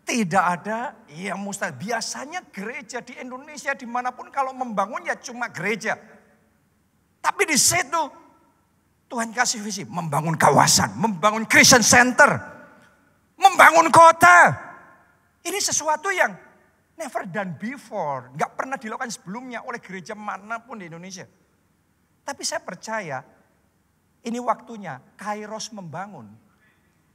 tidak ada yang mustahil. Biasanya gereja di Indonesia dimanapun kalau membangun ya cuma gereja. Tapi di situ Tuhan kasih visi membangun kawasan, membangun Christian Center, membangun kota. Ini sesuatu yang never done before, nggak pernah dilakukan sebelumnya oleh gereja manapun di Indonesia. Tapi saya percaya ini waktunya Kairos membangun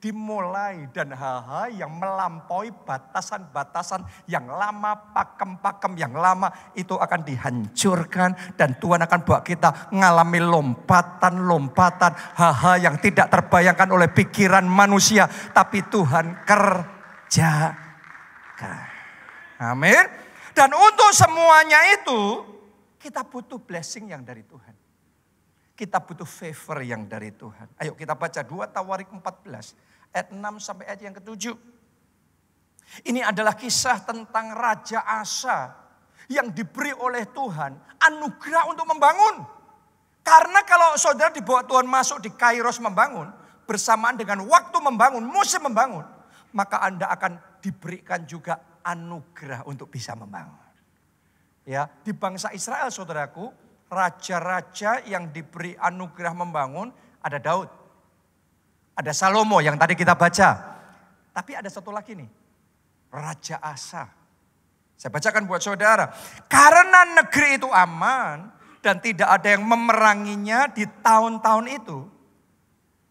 dimulai dan hal-hal yang melampaui batasan-batasan yang lama, pakem-pakem yang lama itu akan dihancurkan dan Tuhan akan bawa kita mengalami lompatan-lompatan hal-hal yang tidak terbayangkan oleh pikiran manusia tapi Tuhan kerjakan. Amin. Dan untuk semuanya itu kita butuh blessing yang dari Tuhan. Kita butuh favor yang dari Tuhan. Ayo kita baca 2 Tawarik 14 ayat 6 sampai ayat yang ke-7. Ini adalah kisah tentang Raja Asa yang diberi oleh Tuhan anugerah untuk membangun. Karena kalau saudara dibawa Tuhan masuk di Kairos membangun, bersamaan dengan waktu membangun, musim membangun, maka Anda akan diberikan juga anugerah untuk bisa membangun. Ya, di bangsa Israel saudaraku, raja-raja yang diberi anugerah membangun ada Daud. Ada Salomo yang tadi kita baca. Tapi ada satu lagi nih. Raja Asa. Saya bacakan buat saudara. Karena negeri itu aman dan tidak ada yang memeranginya di tahun-tahun itu.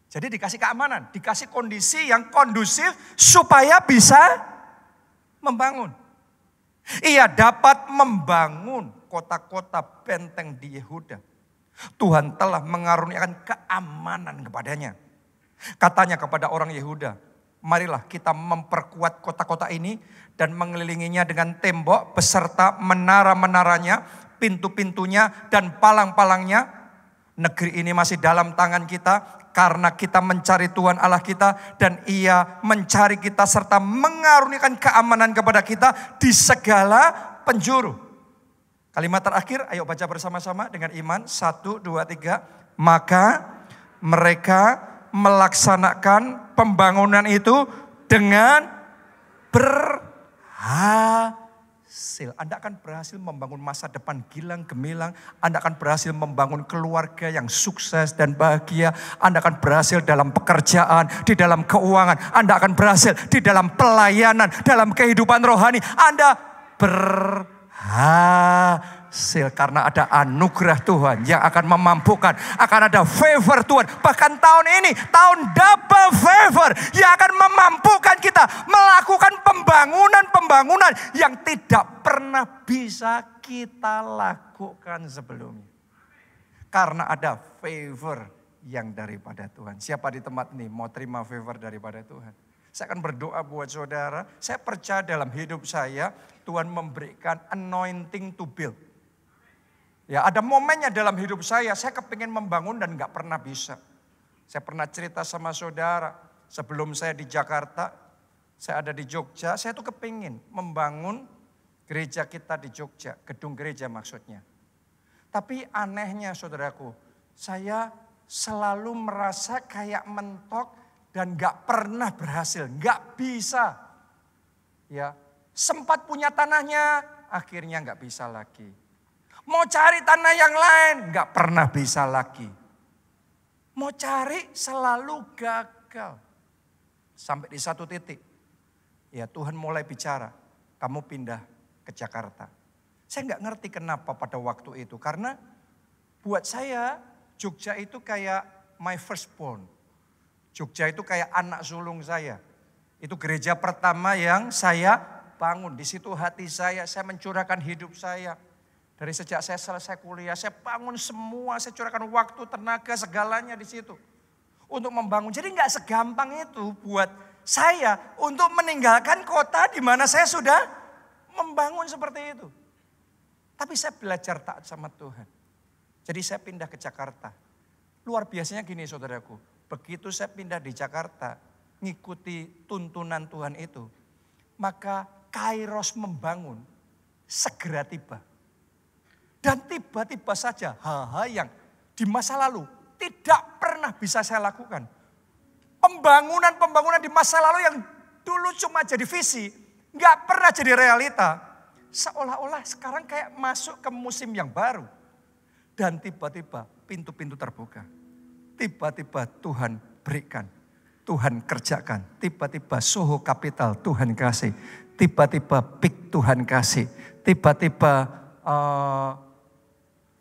Jadi dikasih keamanan, dikasih kondisi yang kondusif supaya bisa membangun. Ia dapat membangun kota-kota benteng di Yehuda. Tuhan telah mengaruniakan keamanan kepadanya. Katanya kepada orang Yehuda, marilah kita memperkuat kota-kota ini dan mengelilinginya dengan tembok beserta menara-menaranya, pintu-pintunya dan palang-palangnya. Negeri ini masih dalam tangan kita karena kita mencari Tuhan Allah kita dan Ia mencari kita serta mengaruniakan keamanan kepada kita di segala penjuru. Kalimat terakhir, ayo baca bersama-sama dengan iman. 1, 2, 3. Maka mereka melaksanakan pembangunan itu dengan berhasil. Anda akan berhasil membangun masa depan gilang gemilang. Anda akan berhasil membangun keluarga yang sukses dan bahagia. Anda akan berhasil dalam pekerjaan, di dalam keuangan. Anda akan berhasil di dalam pelayanan, dalam kehidupan rohani. Anda berhasil karena ada anugerah Tuhan yang akan memampukan. Akan ada favor Tuhan. Bahkan tahun ini, tahun double favor yang akan memampukan kita melakukan pembangunan-pembangunan yang tidak pernah bisa kita lakukan sebelumnya. Karena ada favor yang daripada Tuhan. Siapa di tempat ini mau terima favor daripada Tuhan? Saya akan berdoa buat saudara. Saya percaya dalam hidup saya Tuhan memberikan anointing to build. Ya, ada momennya dalam hidup saya kepingin membangun dan gak pernah bisa. Saya pernah cerita sama saudara, sebelum saya di Jakarta, saya ada di Jogja, saya tuh kepingin membangun gereja kita di Jogja, gedung gereja maksudnya. Tapi anehnya saudaraku, saya selalu merasa kayak mentok dan gak pernah berhasil, gak bisa. Ya, sempat punya tanahnya, akhirnya gak bisa lagi. Mau cari tanah yang lain, gak pernah bisa lagi. Mau cari selalu gagal. Sampai di satu titik, ya Tuhan mulai bicara, kamu pindah ke Jakarta. Saya gak ngerti kenapa pada waktu itu. Karena buat saya, Jogja itu kayak my firstborn. Jogja itu kayak anak sulung saya. Itu gereja pertama yang saya bangun. Di situ hati saya mencurahkan hidup saya. Dari sejak saya selesai kuliah, saya bangun semua, saya curahkan waktu, tenaga, segalanya di situ. Untuk membangun. Jadi gak segampang itu buat saya untuk meninggalkan kota di mana saya sudah membangun seperti itu. Tapi saya belajar taat sama Tuhan. Jadi saya pindah ke Jakarta. Luar biasanya gini saudaraku, begitu saya pindah di Jakarta, ngikuti tuntunan Tuhan itu, maka Kairos membangun segera tiba. Dan tiba-tiba saja hal-hal yang di masa lalu tidak pernah bisa saya lakukan. Pembangunan-pembangunan di masa lalu yang dulu cuma jadi visi, gak pernah jadi realita. Seolah-olah sekarang kayak masuk ke musim yang baru. Dan tiba-tiba pintu-pintu terbuka. Tiba-tiba Tuhan berikan, Tuhan kerjakan. Tiba-tiba Soho Capital Tuhan kasih. Tiba-tiba PIK Tuhan kasih. Tiba-tiba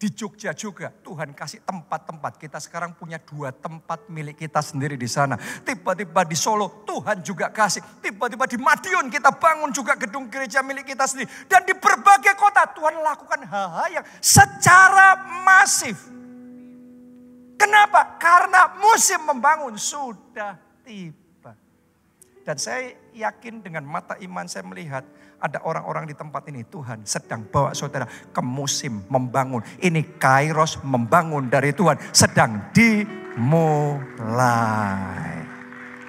Di Jogja juga Tuhan kasih tempat-tempat. Kita sekarang punya 2 tempat milik kita sendiri di sana. Tiba-tiba di Solo Tuhan juga kasih. Tiba-tiba di Madiun kita bangun juga gedung gereja milik kita sendiri. Dan di berbagai kota Tuhan lakukan hal-hal yang secara masif. Kenapa? Karena musim membangun sudah tiba. Dan saya yakin dengan mata iman saya melihat ada orang-orang di tempat ini, Tuhan sedang bawa saudara ke musim membangun. Ini Kairos membangun dari Tuhan sedang dimulai.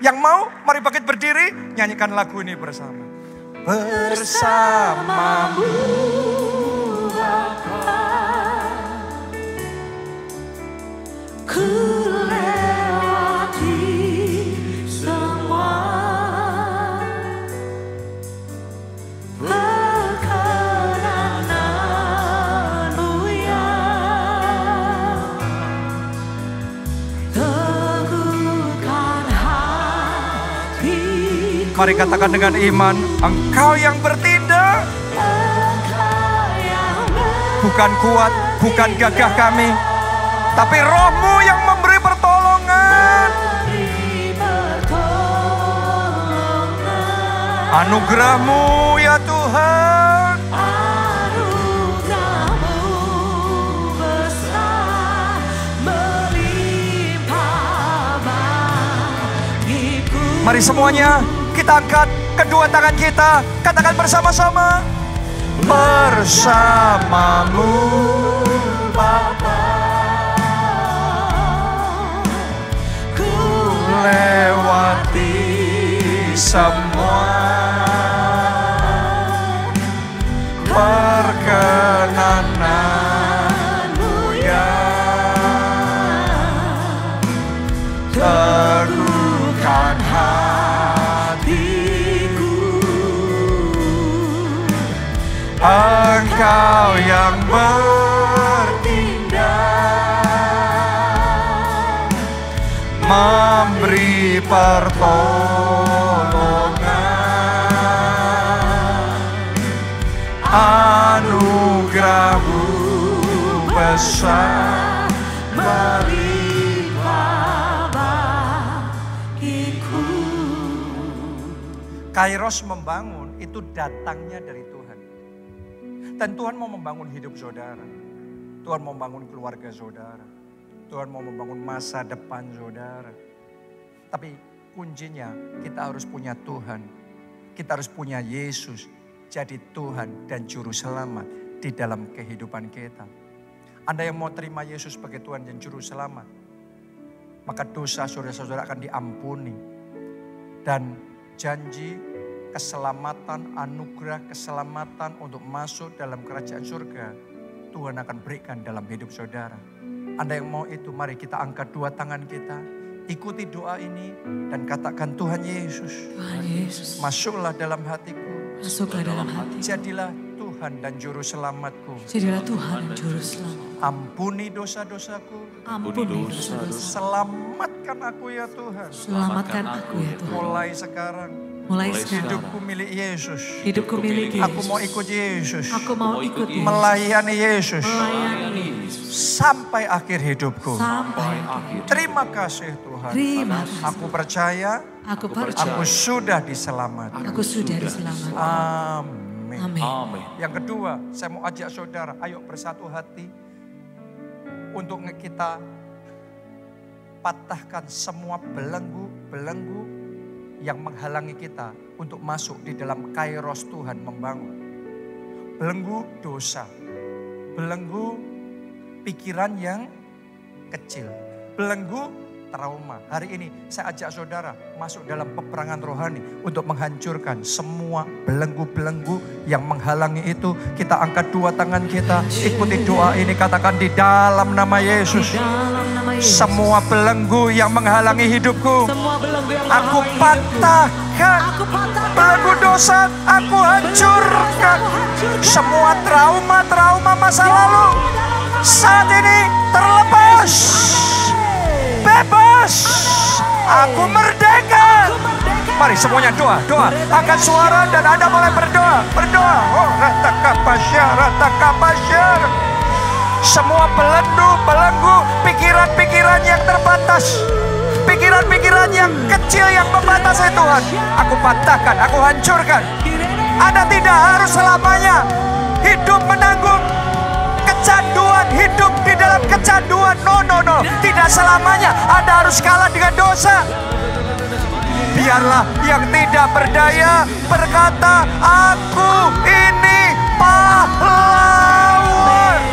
Yang mau, mari bangkit berdiri, nyanyikan lagu ini bersama. Bersamamu Bapa, ku lewati semua perkenananmu yang teguhkan hati. Mari katakan dengan iman, Engkau yang bertindak, bukan kuat, bukan gagah kami, tapi Roh-Mu yang memberi pertolongan. Anugerah-Mu ya Tuhan. Anugerah-Mu besar melimpah bagiku. Mari semuanya kita angkat kedua tangan kita. Katakan bersama-sama. Bersamamu Bapa, lewati semua perkenananmu yang teguhkan hatiku. Engkau yang bertindak, memberi pertolongan. Anugerah-Mu besar melimpah bagiku. Kairos membangun itu datangnya dari Tuhan. Dan Tuhan mau membangun hidup saudara. Tuhan mau membangun keluarga saudara. Tuhan mau membangun masa depan saudara. Tapi kuncinya kita harus punya Tuhan. Kita harus punya Yesus. Jadi Tuhan dan Juru Selamat di dalam kehidupan kita. Anda yang mau terima Yesus sebagai Tuhan dan Juru Selamat, maka dosa saudara-saudara akan diampuni. Dan janji keselamatan, anugerah keselamatan untuk masuk dalam kerajaan surga, Tuhan akan berikan dalam hidup saudara. Anda yang mau itu, mari kita angkat 2 tangan kita. Ikuti doa ini dan katakan, Tuhan Yesus, Tuhan Yesus, masuklah dalam hatiku. Masuklah dalam hati. Jadilah Tuhan dan Juru Selamatku. Jadilah Tuhan dan Juru Selamat. Ampuni dosa-dosaku. Ampuni dosa-dosa. Selamatkan aku ya Tuhan. Selamatkan aku ya Tuhan. Mulai sekarang. Mulai sekarang. Hidupku milik Yesus. Hidupku milik Yesus. Aku mau ikut Yesus. Aku mau ikut Yesus. Melayani Yesus. Melayani Yesus. Sampai akhir hidupku. Sampai akhir. Terima kasih Tuhan. Terima kasih. Aku percaya. Aku percaya. Aku sudah diselamatkan. Aku sudah diselamatkan. Amin. Amin. Yang kedua, saya mau ajak saudara, ayo bersatu hati untuk kita patahkan semua belenggu-belenggu yang menghalangi kita untuk masuk di dalam Kairos Tuhan membangun. Belenggu dosa, belenggu pikiran yang kecil, belenggu trauma. Hari ini saya ajak saudara masuk dalam peperangan rohani untuk menghancurkan semua belenggu-belenggu yang menghalangi itu. Kita angkat 2 tangan kita, ikuti doa ini, katakan di dalam nama Yesus. Semua belenggu yang menghalangi hidupku, aku patahkan. Belenggu dosa, aku hancurkan. Semua trauma-trauma masa lalu saat ini terlepas. Bebas, aku merdeka. Mari semuanya doa. Angkat suara dan Anda mulai berdoa. Oh, ratakapasya. semua belenggu, pikiran-pikiran yang terbatas, pikiran-pikiran yang kecil yang membatasi Tuhan. Aku patahkan, aku hancurkan. Anda tidak harus selamanya hidup menanggung kecanduan, hidup di dalam kecanduan. No. Tidak selamanya Anda harus kalah dengan dosa. Biarlah yang tidak berdaya berkata, aku ini pahlawan.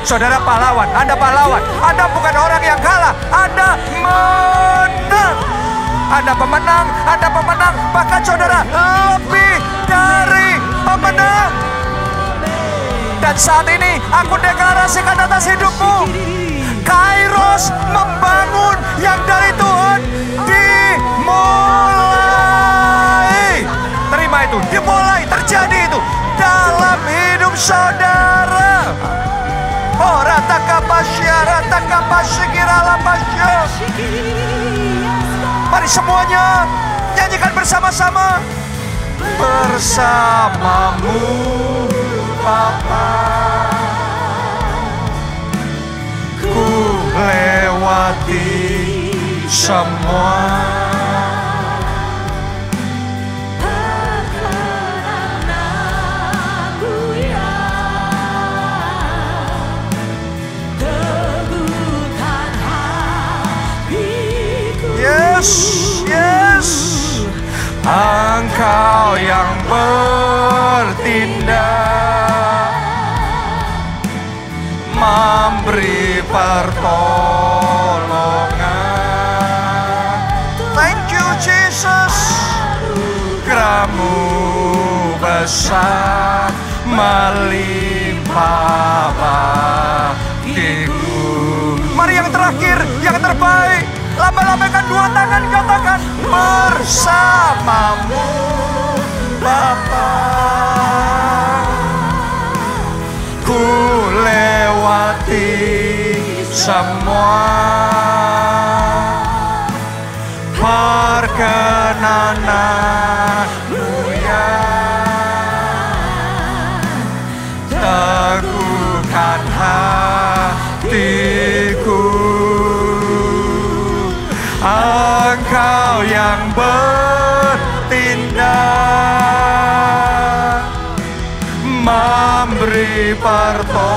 Saudara pahlawan, Anda pahlawan. Anda bukan orang yang kalah, Anda menang. Anda pemenang, bahkan saudara lebih dari pemenang. Dan saat ini aku deklarasikan atas hidupmu, Kairos membangun yang dari Tuhan dimulai. Terima itu, dimulai, terjadi itu dalam hidup saudara. Oh, ratakapasya, mari semuanya nyanyikan bersama-sama. Bersamamu Bapa, ku lewati semua. Yes, Engkau yang bertindak, memberi pertolongan. Thank you Jesus. Anugerah-Mu besar, melimpah bagiku. Mari yang terakhir, yang terbaik. Lambaikan dua tangan, katakan bersamamu Bapa, ku lewati semua perkenanan-Mu ya, teguhkan hatiku. Engkau yang bertindak, memberi pertolongan.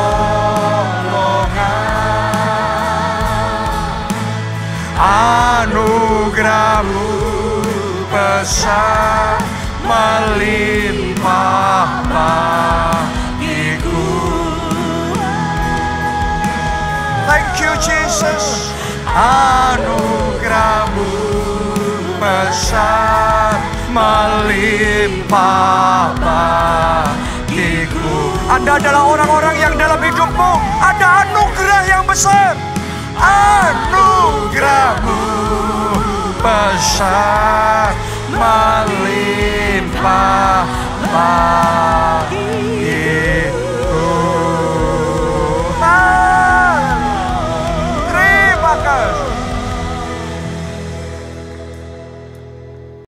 Anugerah-Mu besar, melimpah bagiku. Thank you Jesus. Anugerah-Mu besar, melimpah bagiku. Anda adalah orang-orang yang dalam hidupmu ada anugerah yang besar. Anugerah-Mu besar, melimpah bagiku.